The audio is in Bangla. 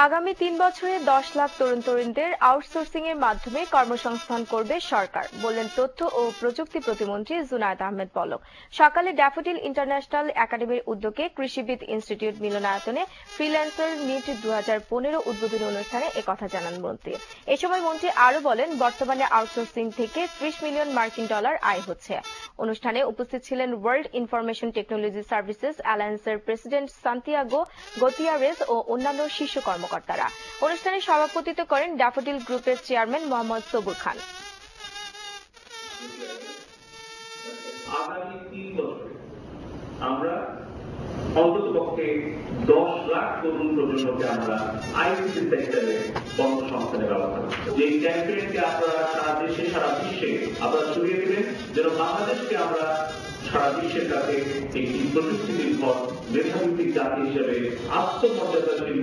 আগামী ৩ বছরে ১০ লাখ তরুণ-তরুণীদের আউটসোর্সিং এর মাধ্যমে কর্মসংস্থান করবে সরকার, বললেন তথ্য ও প্রযুক্তি প্রতিমন্ত্রী জুনায়েদ আহমেদ পলক। সকালে ড্যাফোডিল ইন্টারন্যাশনাল একাডেমির উদ্যোগে কৃষিবিদ ইনস্টিটিউট মিলনায়তনে ফ্রিল্যান্সার মিট ২০১৫ উদ্বোধনী অনুষ্ঠানে একথা জানান মন্ত্রী। এ সময় মন্ত্রী আরো বলেন, বর্তমানে আউটসোর্সিং থেকে ৩০ মিলিয়ন মার্কিন ডলার আয় হচ্ছে। অনুষ্ঠানে উপস্থিত ছিলেন ওয়ার্ল্ড ইনফরমেশন টেকনোলজি সার্ভিসেস অ্যালায়েন্সের প্রেসিডেন্ট সান্তিয়াগো গতিয়ারেস ও অন্যান্য শীর্ষ কর্মকর্তারা। অনুষ্ঠানে সভাপতিত্ব করেন ড্যাফোডিল গ্রুপের চেয়ারম্যান মোহাম্মদ সবুর খান। আগামী ৩ বছরে আমরা অন্ততপক্ষে ১০ লাখ তরুণ প্রজন্মকে আমরা আইসিটি সেক্টরে কর্মসংস্থানের ব্যবস্থা করব। যে ক্যাম্পেইনকে আপনারা সারা দেশে সারা বিশ্বে আপনারা ছড়িয়ে দেবেন, যেন বাংলাদেশকে আমরা সারা বিশ্বের কাছে একটি প্রযুক্তি নির্ভর মেধাভিত্তিক জাতি হিসেবে আত্মমর্যাদাশীল